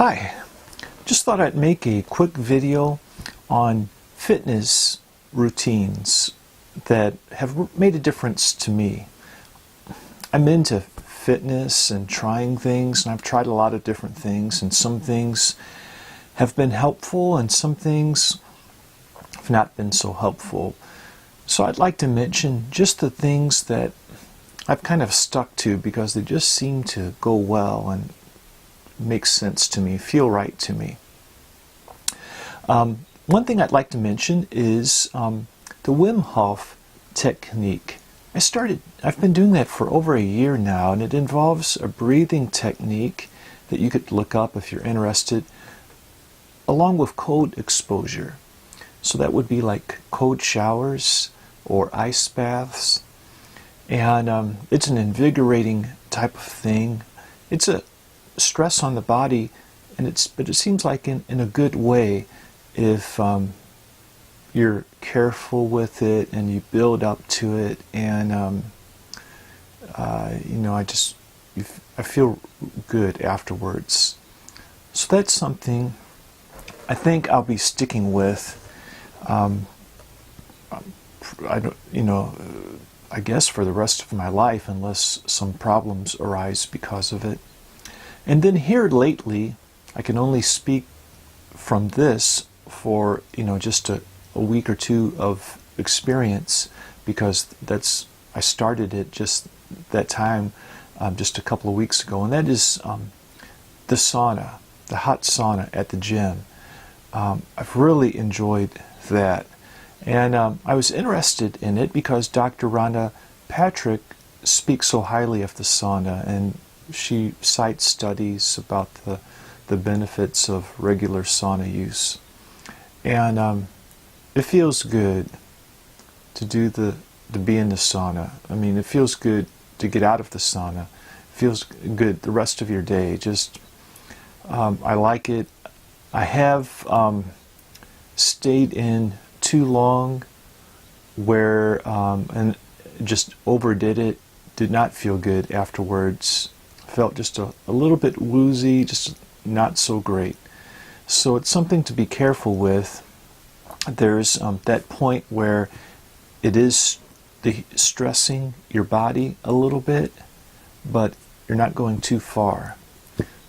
Hi, just thought I'd make a quick video on fitness routines that have made a difference to me. I'm into fitness and trying things, and I've tried a lot of different things, and some things have been helpful and some things have not been so helpful. So I'd like to mention just the things that I've kind of stuck to because they just seem to go well and make sense to me, feel right to me. One thing I'd like to mention is the Wim Hof Technique. I've been doing that for over a year now, and it involves a breathing technique that you could look up if you're interested, along with cold exposure. So that would be like cold showers or ice baths. And it's an invigorating type of thing. It's a stress on the body, but it seems like in a good way if you're careful with it and you build up to it, and I feel good afterwards. So that's something I think I'll be sticking with. I guess for the rest of my life, unless some problems arise because of it. And then here lately, I can only speak from this for just a week or two of experience, because I started it just that time, just a couple of weeks ago, and that is the sauna, the hot sauna at the gym. I've really enjoyed that, and I was interested in it because Dr. Rhonda Patrick speaks so highly of the sauna, and she cites studies about the benefits of regular sauna use. And it feels good to be in the sauna. I mean, it feels good to get out of the sauna. It feels good the rest of your day. I like it. I have stayed in too long and just overdid it. Did not feel good afterwards. Felt just a little bit woozy, just not so great. So it's something to be careful with. There's that point where it is stressing your body a little bit, but you're not going too far.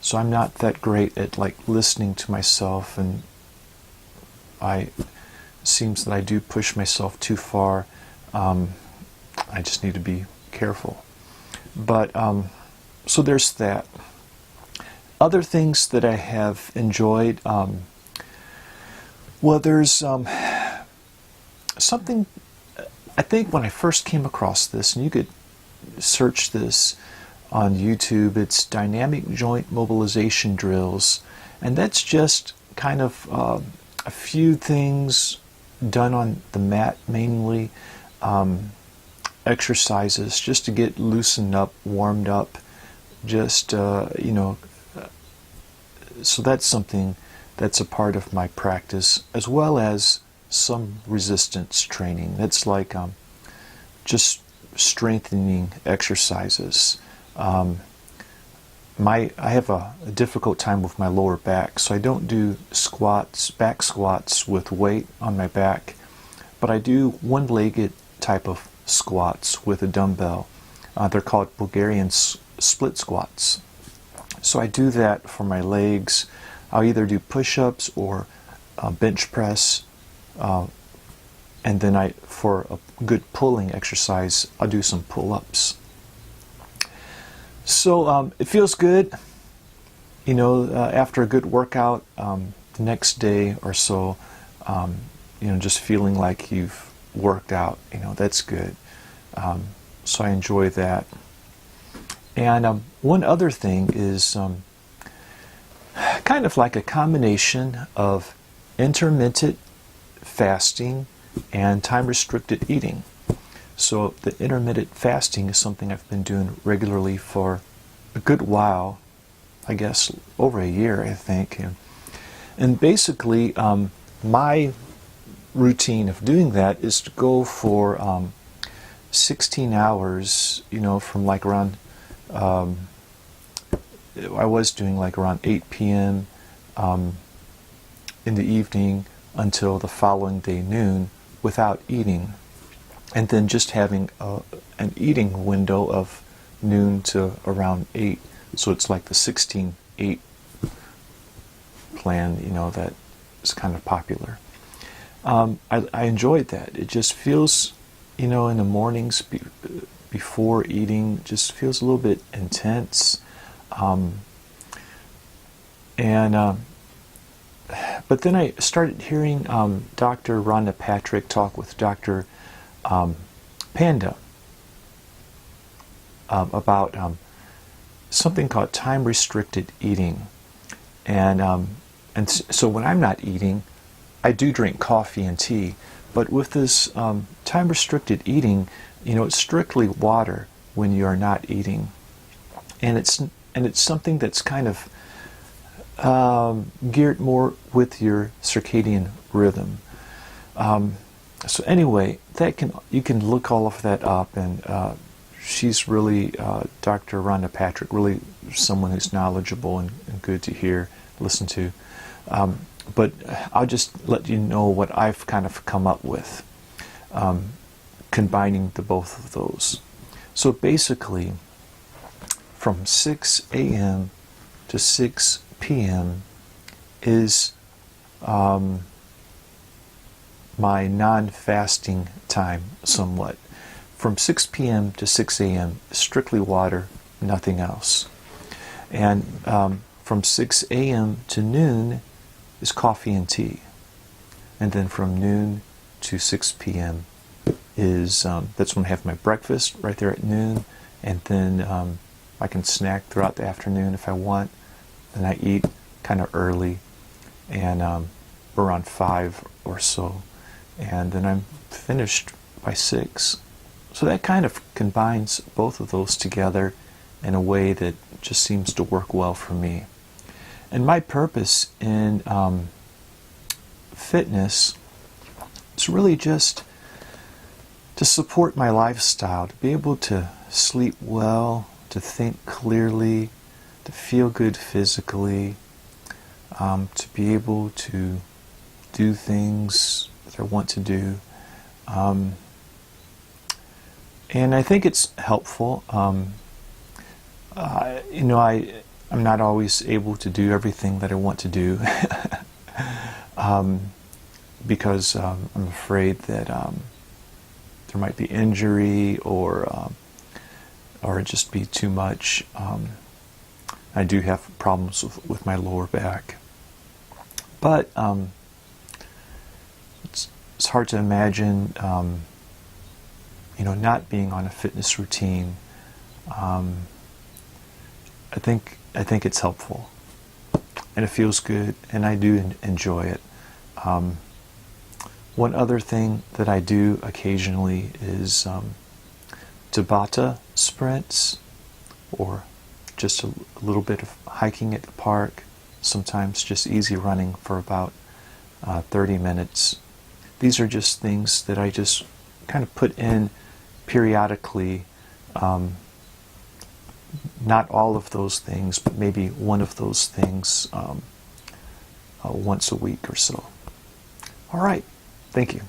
So I'm not that great at listening to myself, and it seems that I do push myself too far. I just need to be careful. But so there's that. Other things that I have enjoyed, there's something, I think when I first came across this, and you could search this on YouTube, it's dynamic joint mobilization drills, and that's just kind of a few things done on the mat, mainly exercises just to get loosened up, warmed up, so that's something that's a part of my practice, as well as some resistance training. That's like just strengthening exercises. I have a difficult time with my lower back, so I don't do back squats with weight on my back, but I do one-legged type of squats with a dumbbell. They're called Bulgarian split squats. So I do that for my legs. I'll either do push-ups or bench press, and then for a good pulling exercise, I'll do some pull-ups. So it feels good, after a good workout, the next day or so, just feeling like you've worked out, that's good. So I enjoy that. And one other thing is kind of like a combination of intermittent fasting and time-restricted eating. So the intermittent fasting is something I've been doing regularly for a good while, I guess over a year, I think. And basically, my routine of doing that is to go for 16 hours, from around I was doing around 8 p.m. in the evening until the following day noon without eating, and then just having an eating window of noon to around 8. So it's like the 16-8 plan, that is kind of popular. I enjoyed that. It just feels, in the mornings before eating, just feels a little bit intense. But then I started hearing Dr. Rhonda Patrick talk with Dr. Panda about something called time-restricted eating. And so when I'm not eating, I do drink coffee and tea. But with this time-restricted eating, it's strictly water when you are not eating. And it's something that's kind of geared more with your circadian rhythm. So anyway, you can look all of that up, and she's really, Dr. Rhonda Patrick, really someone who's knowledgeable and good to listen to. But I'll just let you know what I've kind of come up with, combining the both of those. So basically, from 6 a.m. to 6 p.m. is my non-fasting time somewhat. From 6 p.m. to 6 a.m. strictly water, nothing else. And from 6 a.m. to noon is coffee and tea. And then from noon to 6 p.m. is, that's when I have my breakfast right there at noon. And then I can snack throughout the afternoon if I want. And I eat kind of early, and around 5 or so. And then I'm finished by 6. So that kind of combines both of those together in a way that just seems to work well for me. And my purpose in fitness is really just to support my lifestyle, to be able to sleep well, to think clearly, to feel good physically, to be able to do things that I want to do. And I think it's helpful. I'm not always able to do everything that I want to do because I'm afraid that there might be injury or just be too much. I do have problems with my lower back. But it's hard to imagine not being on a fitness routine. I think it's helpful, and it feels good, and I do enjoy it. One other thing that I do occasionally is Tabata sprints, or just a little bit of hiking at the park, sometimes just easy running for about 30 minutes. These are just things that I just kind of put in periodically. Not all of those things, but maybe one of those things once a week or so. All right. Thank you.